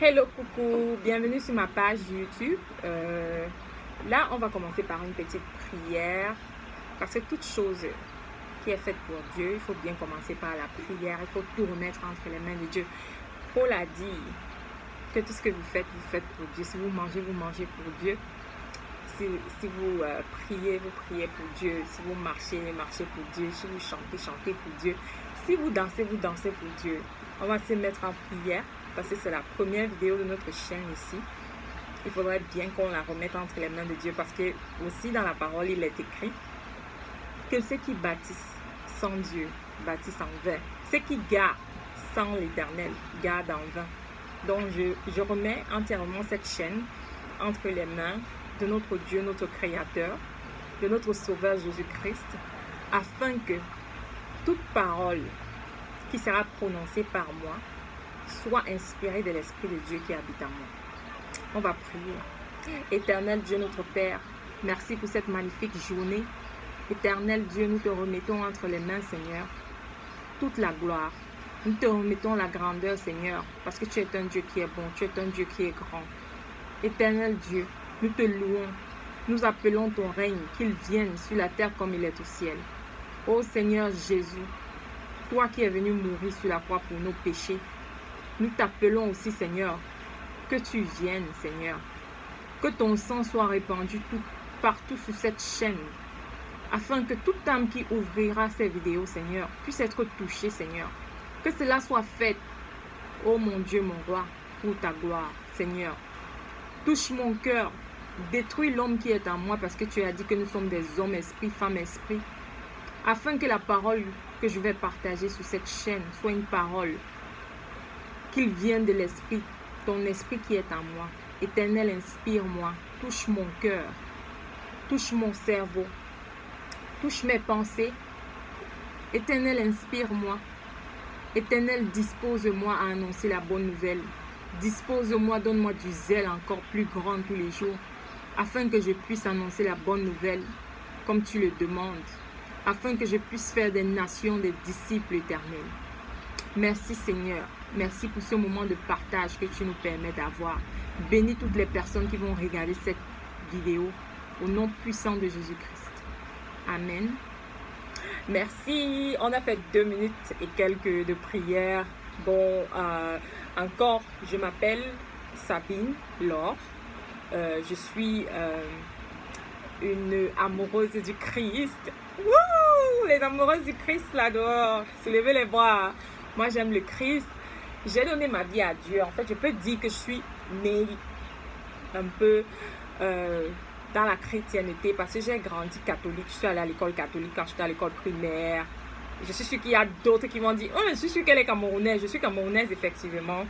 Hello, coucou, bienvenue sur ma page YouTube. Là, on va commencer par une petite prière parce que toute chose qui est faite pour Dieu, il faut bien commencer par la prière. Il faut tout remettre entre les mains de Dieu. Paul a dit que tout ce que vous faites pour Dieu. Si vous mangez pour Dieu. Si vous priez pour Dieu. Si vous marchez pour Dieu. Si vous chantez pour Dieu. Si vous dansez pour Dieu. On va se mettre en prière. Parce que c'est la première vidéo de notre chaîne ici. Il faudrait bien qu'on la remette entre les mains de Dieu. Parce que aussi dans la parole, il est écrit que ceux qui bâtissent sans Dieu bâtissent en vain. Ceux qui gardent sans l'Éternel gardent en vain. Donc je remets entièrement cette chaîne entre les mains de notre Dieu, notre Créateur, de notre Sauveur Jésus-Christ, afin que toute parole qui sera prononcée par moi soit inspiré de l'Esprit de Dieu qui habite en moi. On va prier. Éternel Dieu, notre Père, merci pour cette magnifique journée. Éternel Dieu, nous te remettons entre les mains, Seigneur, toute la gloire. Nous te remettons la grandeur, Seigneur, parce que tu es un Dieu qui est bon, tu es un Dieu qui est grand. Éternel Dieu, nous te louons. Nous appelons ton règne, qu'il vienne sur la terre comme il est au ciel. Ô Seigneur Jésus, toi qui es venu mourir sur la croix pour nos péchés, nous t'appelons aussi, Seigneur, que tu viennes, Seigneur. Que ton sang soit répandu partout sur cette chaîne, afin que toute âme qui ouvrira ces vidéos, Seigneur, puisse être touchée, Seigneur. Que cela soit fait, ô mon Dieu, mon roi, pour ta gloire, Seigneur. Touche mon cœur, détruis l'homme qui est en moi, parce que tu as dit que nous sommes des hommes esprit, femmes esprit, afin que la parole que je vais partager sur cette chaîne soit une parole qu'il vienne de l'Esprit, ton Esprit qui est en moi. Éternel, inspire-moi, touche mon cœur, touche mon cerveau, touche mes pensées. Éternel, inspire-moi. Éternel, dispose-moi à annoncer la bonne nouvelle. Dispose-moi, donne-moi du zèle encore plus grand tous les jours, afin que je puisse annoncer la bonne nouvelle comme tu le demandes, afin que je puisse faire des nations des disciples éternels. Merci Seigneur, merci pour ce moment de partage que tu nous permets d'avoir. Bénis toutes les personnes qui vont regarder cette vidéo au nom puissant de Jésus-Christ. Amen. Merci, on a fait 2 minutes et quelques de prière. Bon, encore, je m'appelle Sabine Laure. Je suis une amoureuse du Christ. Wouh! Les amoureuses du Christ là dehors, soulevez les bras. Moi, j'aime le Christ. J'ai donné ma vie à Dieu. En fait, je peux dire que je suis née un peu dans la chrétienté parce que j'ai grandi catholique. Je suis allée à l'école catholique quand j'étais à l'école primaire. Je suis sûre qu'il y a d'autres qui m'ont dit « Oh, je suis sûre qu'elle est camerounaise. » Je suis camerounaise, effectivement.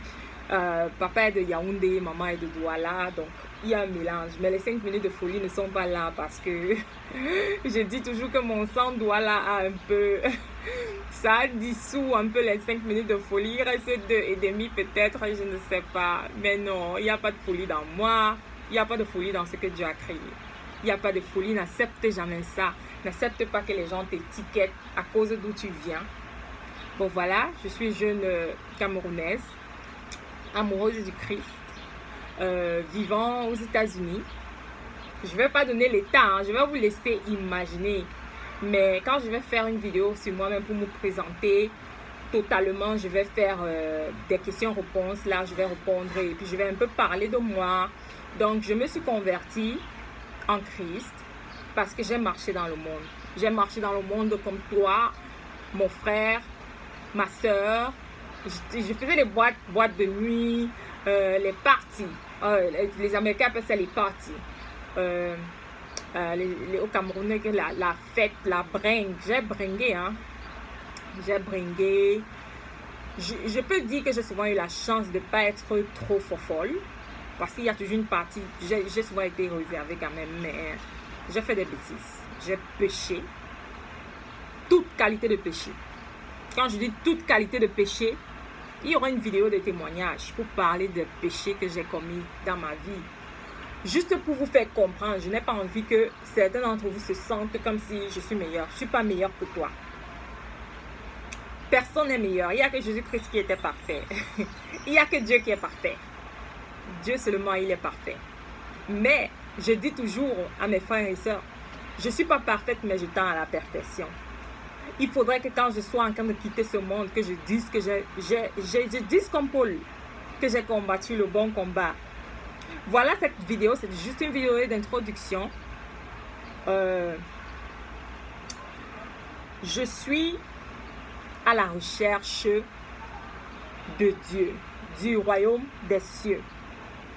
Papa est de Yaoundé, maman est de Douala. Donc, il y a un mélange. Mais les 5 minutes de folie ne sont pas là parce que je dis toujours que mon sang Douala a un peu... Ça dissout un peu les 5 minutes de folie. Il reste 2,5 peut-être, je ne sais pas. Mais non, il n'y a pas de folie dans moi. Il n'y a pas de folie dans ce que Dieu a créé. Il n'y a pas de folie, n'accepte jamais ça. N'accepte pas que les gens t'étiquettent à cause d'où tu viens. Bon voilà, je suis jeune camerounaise, amoureuse du Christ, vivant aux États-Unis. Je ne vais pas donner l'état, hein, je vais vous laisser imaginer. Mais quand je vais faire une vidéo sur moi-même pour me présenter totalement, je vais faire des questions-réponses. Là, je vais répondre et puis je vais un peu parler de moi. Donc, je me suis convertie en Christ parce que j'ai marché dans le monde. J'ai marché dans le monde comme toi, mon frère, ma soeur. Je faisais les boîtes de nuit, les parties. Les Américains appellent ça les parties. Au Cameroun, la fête, la bringue. J'ai bringué, hein. J'ai bringué. Je peux dire que j'ai souvent eu la chance de ne pas être trop folle. Parce qu'il y a toujours une partie. J'ai souvent été réservée quand même. Mais j'ai fait des bêtises. J'ai péché. Toute qualité de péché. Quand je dis toute qualité de péché, il y aura une vidéo de témoignage pour parler des péchés que j'ai commis dans ma vie. Juste pour vous faire comprendre, je n'ai pas envie que certains d'entre vous se sentent comme si je suis meilleure. Je ne suis pas meilleure que toi. Personne n'est meilleur. Il n'y a que Jésus-Christ qui était parfait. Il n'y a que Dieu qui est parfait. Dieu seulement, il est parfait. Mais je dis toujours à mes frères et sœurs, je ne suis pas parfaite, mais je tends à la perfection. Il faudrait que quand je sois en train de quitter ce monde, que je dise que je dise comme Paul, que j'ai combattu le bon combat. Voilà, cette vidéo, c'est juste une vidéo d'introduction. Je suis à la recherche de Dieu, du royaume des cieux.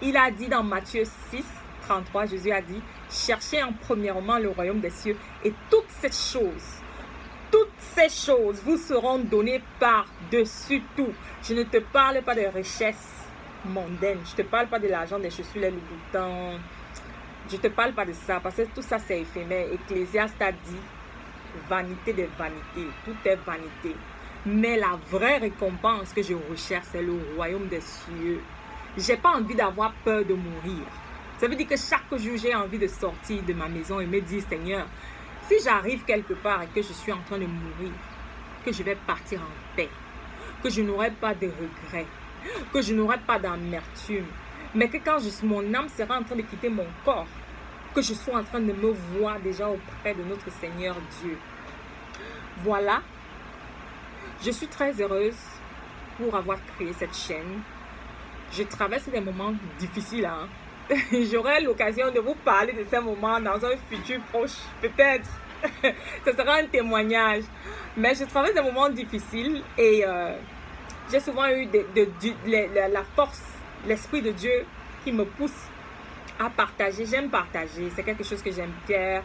Il a dit dans Matthieu 6, 33, Jésus a dit, cherchez en premièrement le royaume des cieux et toutes ces choses vous seront données par-dessus tout. Je ne te parle pas de richesses mondaines, je ne te parle pas de l'argent, des chaussures, les Louboutins. Je ne te parle pas de ça parce que tout ça c'est éphémère. Ecclésiaste a dit, vanité des vanités, tout est vanité. Mais la vraie récompense que je recherche, c'est le royaume des cieux. Je n'ai pas envie d'avoir peur de mourir. Ça veut dire que chaque jour, j'ai envie de sortir de ma maison et me dire, Seigneur, si j'arrive quelque part et que je suis en train de mourir, que je vais partir en paix, que je n'aurai pas de regrets, que je n'aurai pas d'amertume, mais que quand mon âme sera en train de quitter mon corps, que je sois en train de me voir déjà auprès de notre Seigneur Dieu. Voilà. Je suis très heureuse pour avoir créé cette chaîne. Je traverse des moments difficiles. J'aurai l'occasion de vous parler de ces moments dans un futur proche, peut-être. Ce sera un témoignage. Mais je traverse des moments difficiles et j'ai souvent eu la force, l'Esprit de Dieu qui me pousse à partager. J'aime partager. C'est quelque chose que j'aime faire.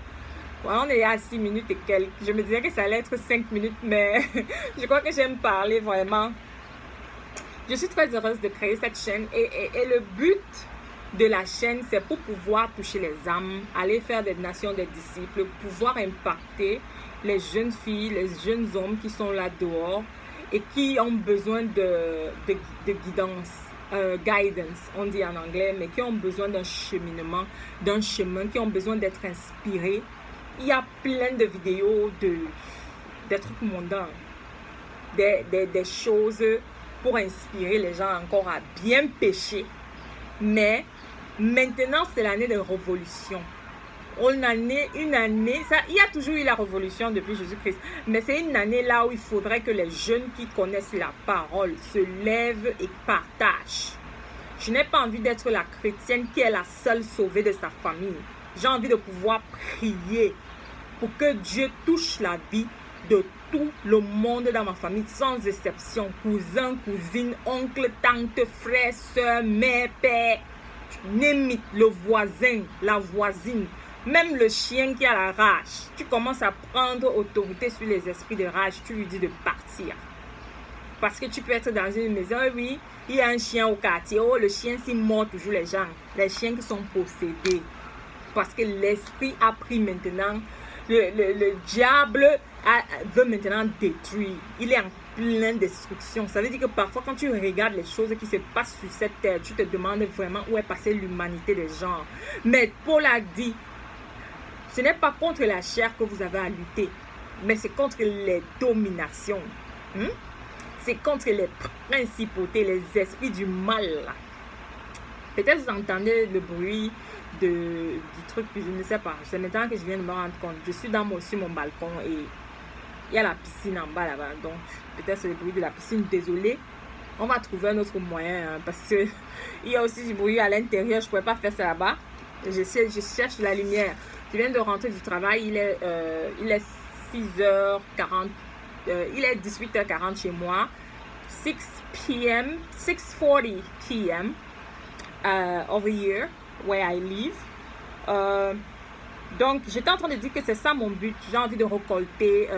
Voilà, on est à 6 minutes et quelques. Je me disais que ça allait être 5 minutes, mais je crois que j'aime parler vraiment. Je suis très heureuse de créer cette chaîne et le but de la chaîne, c'est pour pouvoir toucher les âmes, aller faire des nations des disciples, pouvoir impacter les jeunes filles, les jeunes hommes qui sont là dehors et qui ont besoin de guidance, guidance, on dit en anglais, mais qui ont besoin d'un cheminement, d'un chemin, qui ont besoin d'être inspirés. Il y a plein de vidéos des trucs mondains, des choses pour inspirer les gens encore à bien pécher. Mais maintenant, c'est l'année de révolution. Une année, il y a toujours eu la révolution depuis Jésus-Christ. Mais c'est une année là où il faudrait que les jeunes qui connaissent la parole se lèvent et partagent. Je n'ai pas envie d'être la chrétienne qui est la seule sauvée de sa famille. J'ai envie de pouvoir prier pour que Dieu touche la vie de tout le monde dans ma famille, sans exception. Cousins, cousines, oncles, tantes, frères, soeurs, mères, pères, name it, le voisin, la voisine, même le chien qui a la rage. Tu commences à prendre autorité sur les esprits de rage, tu lui dis de partir. Parce que tu peux être dans une maison, oui, il y a un chien au quartier, oh, le chien s'il mord toujours les gens, les chiens qui sont possédés. Parce que l'esprit a pris maintenant, le diable veut maintenant détruire. Il est en pleine destruction. Ça veut dire que parfois quand tu regardes les choses qui se passent sur cette terre, tu te demandes vraiment où est passée l'humanité des gens. Mais Paul a dit, ce n'est pas contre la chair que vous avez à lutter, mais c'est contre les dominations. C'est contre les principautés, les esprits du mal. Peut-être vous entendez le bruit du truc, je ne sais pas. C'est maintenant que je viens de me rendre compte. Je suis sur mon balcon et il y a la piscine en bas là-bas. Donc, peut-être c'est le bruit de la piscine. Désolé. On va trouver un autre moyen parce que il y a aussi du bruit à l'intérieur. Je ne pourrais pas faire ça là-bas. Je cherche la lumière. Je viens de rentrer du travail. Il est 6h40. Il est 18h40 chez moi. 6:40 p.m. Over here where I live. Donc, j'étais en train de dire que c'est ça mon but. J'ai envie de récolter,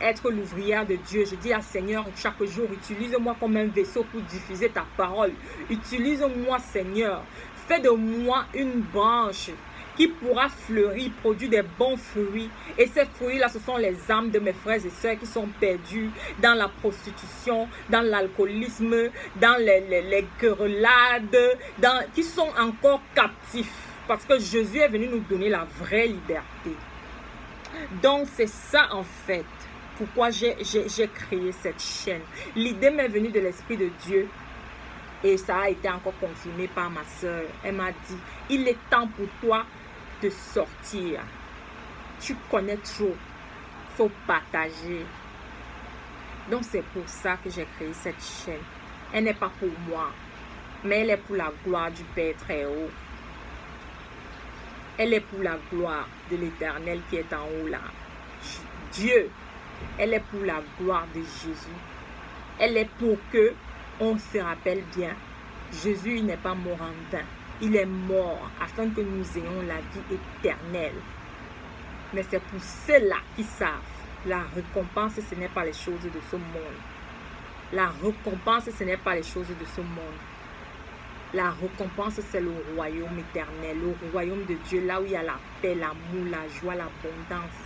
être l'ouvrière de Dieu. Je dis à Seigneur, chaque jour, utilise-moi comme un vaisseau pour diffuser ta parole. Utilise-moi, Seigneur. Fais de moi une branche qui pourra fleurir, produire des bons fruits. Et ces fruits-là, ce sont les âmes de mes frères et sœurs qui sont perdus dans la prostitution, dans l'alcoolisme, dans les querellades, qui sont encore captifs. Parce que Jésus est venu nous donner la vraie liberté. Donc, c'est ça en fait. Pourquoi j'ai créé cette chaîne. L'idée m'est venue de l'Esprit de Dieu. Et ça a été encore confirmé par ma soeur. Elle m'a dit, il est temps pour toi de sortir. Tu connais trop. Il faut partager. Donc c'est pour ça que j'ai créé cette chaîne. Elle n'est pas pour moi, mais elle est pour la gloire du Père très haut. Elle est pour la gloire de l'Éternel qui est en haut là. Dieu. Elle est pour la gloire de Jésus. Elle est pour que on se rappelle bien. Jésus n'est pas mort en vain. Il est mort afin que nous ayons la vie éternelle. Mais c'est pour ceux-là qui savent. La récompense, ce n'est pas les choses de ce monde. La récompense, ce n'est pas les choses de ce monde. La récompense, c'est le royaume éternel, le royaume de Dieu, là où il y a la paix, l'amour, la joie, l'abondance.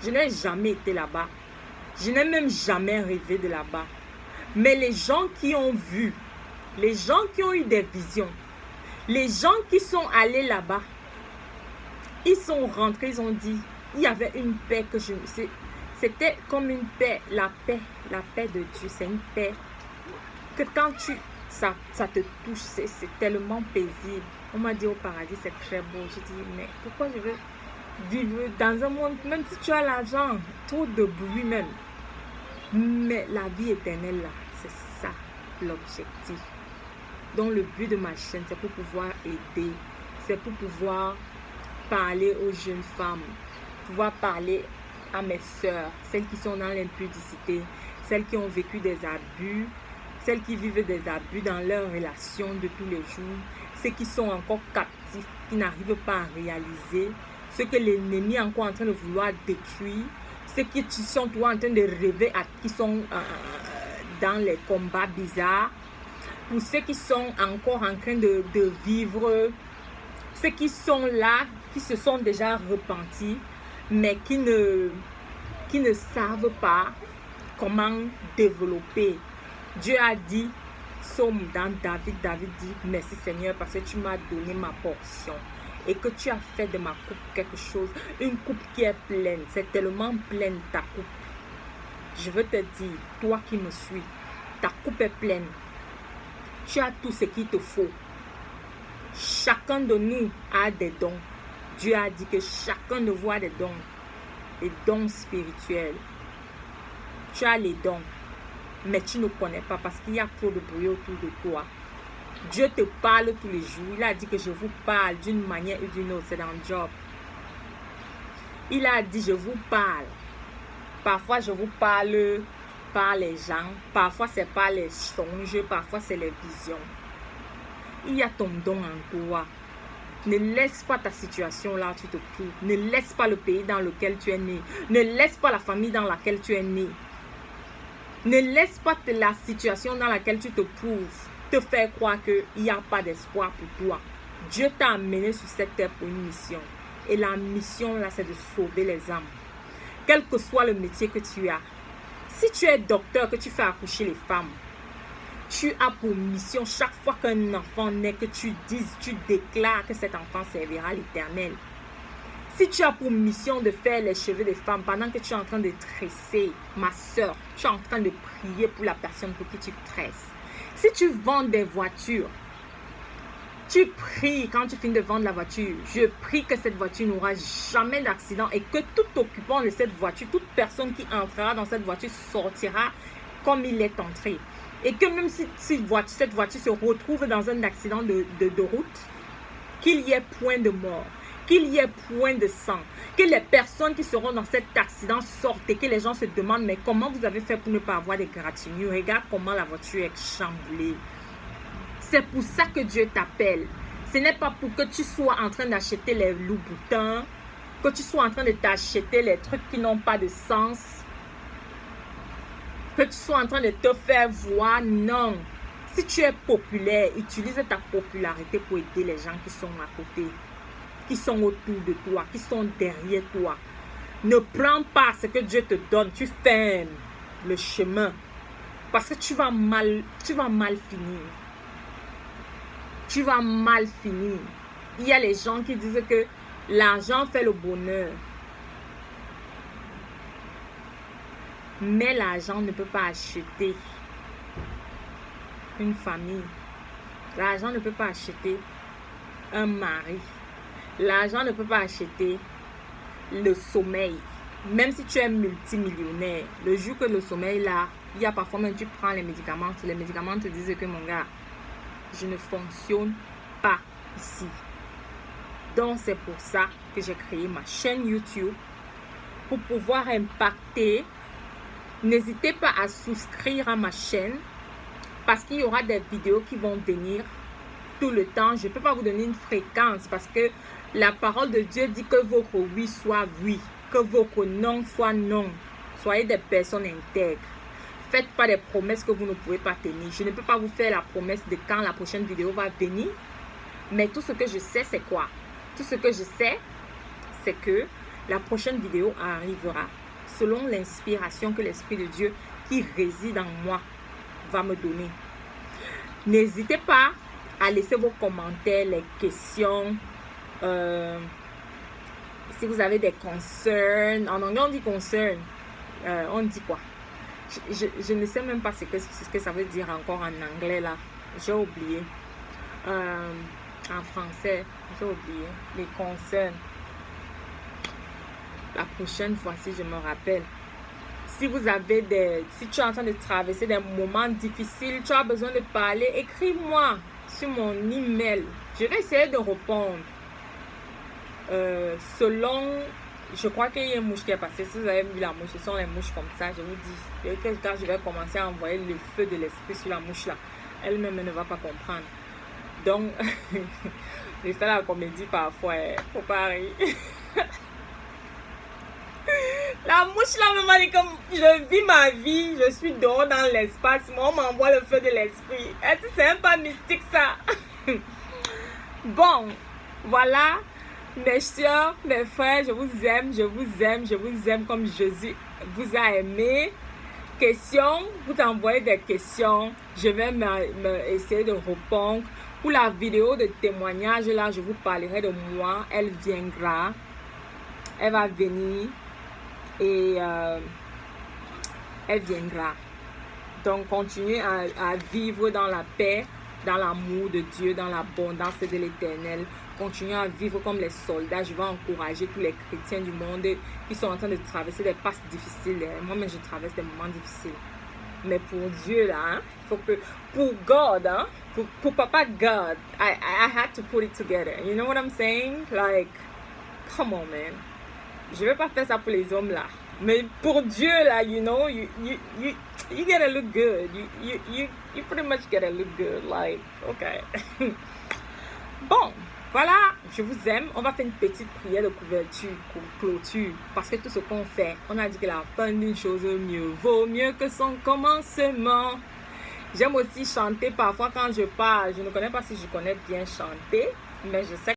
Je n'ai jamais été là-bas. Je n'ai même jamais rêvé de là-bas. Mais les gens qui ont vu, les gens qui ont eu des visions, les gens qui sont allés là-bas, ils sont rentrés, ils ont dit, il y avait une paix que je... C'était comme une paix, la paix de Dieu, c'est une paix que quand ça te touche, c'est tellement paisible. On m'a dit au paradis, c'est très beau. Je dis, mais pourquoi je veux vivre dans un monde, même si tu as l'argent, trop de bruit même. Mais la vie éternelle là, c'est ça l'objectif. Donc le but de ma chaîne, c'est pour pouvoir aider, c'est pour pouvoir parler aux jeunes femmes, pouvoir parler à mes sœurs, celles qui sont dans l'impudicité, celles qui ont vécu des abus, celles qui vivent des abus dans leurs relations de tous les jours, ceux qui sont encore captifs, qui n'arrivent pas à réaliser, ceux que l'ennemi est encore en train de vouloir détruire, ceux qui sont toi en train de rêver, qui sont dans les combats bizarres, pour ceux qui sont encore en train de vivre, ceux qui sont là, qui se sont déjà repentis, mais qui ne savent pas comment développer. Dieu a dit, Somme dans David dit, merci Seigneur parce que tu m'as donné ma portion et que tu as fait de ma coupe quelque chose, une coupe qui est pleine, c'est tellement pleine ta coupe. Je veux te dire, toi qui me suis, ta coupe est pleine, tu as tout ce qu'il te faut. Chacun de nous a des dons. Dieu a dit que chacun de vous a des dons spirituels. Tu as les dons, mais tu ne connais pas parce qu'il y a trop de bruit autour de toi. Dieu te parle tous les jours. Il a dit que je vous parle d'une manière ou d'une autre. C'est dans le job. Il a dit je vous parle. Parfois je vous parle par les gens. Parfois c'est par les songes. Parfois c'est les visions. Il y a ton don en toi. Ne laisse pas ta situation là où tu te trouves. Ne laisse pas le pays dans lequel tu es né. Ne laisse pas la famille dans laquelle tu es né. Ne laisse pas la situation dans laquelle tu te trouves te faire croire qu'il n'y a pas d'espoir pour toi. Dieu t'a amené sur cette terre pour une mission. Et la mission là, c'est de sauver les âmes. Quel que soit le métier que tu as. Si tu es docteur, que tu fais accoucher les femmes, tu as pour mission chaque fois qu'un enfant naît, que tu dises, tu déclares que cet enfant servira l'Éternel. Si tu as pour mission de faire les cheveux des femmes pendant que tu es en train de tresser, ma soeur, tu es en train de prier pour la personne pour qui tu tresses. Si tu vends des voitures, tu pries quand tu finis de vendre la voiture. Je prie que cette voiture n'aura jamais d'accident et que tout occupant de cette voiture, toute personne qui entrera dans cette voiture sortira comme il est entré. Et que même si cette voiture se retrouve dans un accident de route, qu'il y ait point de mort, qu'il y ait point de sang, que les personnes qui seront dans cet accident sortent et que les gens se demandent mais comment vous avez fait pour ne pas avoir des gratignures? Regarde comment la voiture est chamboulée. C'est pour ça que Dieu t'appelle. Ce n'est pas pour que tu sois en train d'acheter les loups-boutins, que tu sois en train de t'acheter les trucs qui n'ont pas de sens, que tu sois en train de te faire voir. Non. Si tu es populaire, utilise ta popularité pour aider les gens qui sont à côté, qui sont autour de toi, qui sont derrière toi. Ne prends pas ce que Dieu te donne. Tu fermes le chemin parce que tu vas mal finir. Tu vas mal finir. Il y a les gens qui disent que l'argent fait le bonheur. Mais l'argent ne peut pas acheter une famille. L'argent ne peut pas acheter un mari. L'argent ne peut pas acheter le sommeil. Même si tu es multimillionnaire, le jour que le sommeil là, il y a parfois même tu prends les médicaments te disent que mon gars, je ne fonctionne pas ici. Donc c'est pour ça que j'ai créé ma chaîne YouTube pour pouvoir impacter. N'hésitez pas à souscrire à ma chaîne parce qu'il y aura des vidéos qui vont venir tout le temps. Je ne peux pas vous donner une fréquence parce que la parole de Dieu dit que vos oui soient oui, que vos non soient non. Soyez des personnes intègres. Faites pas des promesses que vous ne pouvez pas tenir. Je ne peux pas vous faire la promesse de quand la prochaine vidéo va venir. Mais tout ce que je sais, c'est quoi? Tout ce que je sais, c'est que la prochaine vidéo arrivera selon l'inspiration que l'Esprit de Dieu qui réside en moi va me donner. N'hésitez pas à laisser vos commentaires, les questions. Si vous avez des concerns, en anglais on dit concern, on dit quoi? Je ne sais même pas ce que ça veut dire encore en anglais là. J'ai oublié. En français, j'ai oublié. Les concerns. La prochaine fois, si je me rappelle. Si tu es en train de traverser des moments difficiles, tu as besoin de parler, écris-moi sur mon email. Je vais essayer de répondre. Je crois qu'il y a une mouche qui est passée. Si vous avez vu la mouche, ce sont les mouches comme ça. Je vous dis, quand je vais commencer à envoyer le feu de l'esprit sur la mouche là, elle-même ne va pas comprendre. Donc, je fais la comédie parfois. Faut pas rire. La mouche là me dit comme je vis ma vie, je suis dehors dans l'espace, moi on m'envoie le feu de l'esprit. Est-ce que c'est même pas mystique ça? Bon, voilà. Mes soeurs, mes frères, je vous aime, je vous aime, je vous aime comme Jésus vous a aimé. Questions, vous envoyez des questions, je vais essayer de répondre. Pour la vidéo de témoignage, là, je vous parlerai de moi. Elle viendra, elle va venir et elle viendra. Donc, continuez à vivre dans la paix, dans l'amour de Dieu, dans l'abondance de l'Éternel. Continuez à vivre comme les soldats. Je vais encourager tous les chrétiens du monde qui sont en train de traverser des passes difficiles. Moi-même, je traverse des moments difficiles. Mais pour Dieu, là, hein, faut que, pour God, hein, pour Papa God, I had to put it together. You know what I'm saying? Like, come on, man. Je vais pas faire ça pour les hommes, là. Mais pour Dieu, là, you know, you gotta look good. You pretty much gotta look good. Like, okay. Bon, voilà, je vous aime. On va faire une petite prière de couverture, clôture. Parce que tout ce qu'on fait, on a dit que la fin d'une chose vaut mieux que son commencement. J'aime aussi chanter parfois quand je parle. Je ne connais pas si je connais bien chanter, mais je sais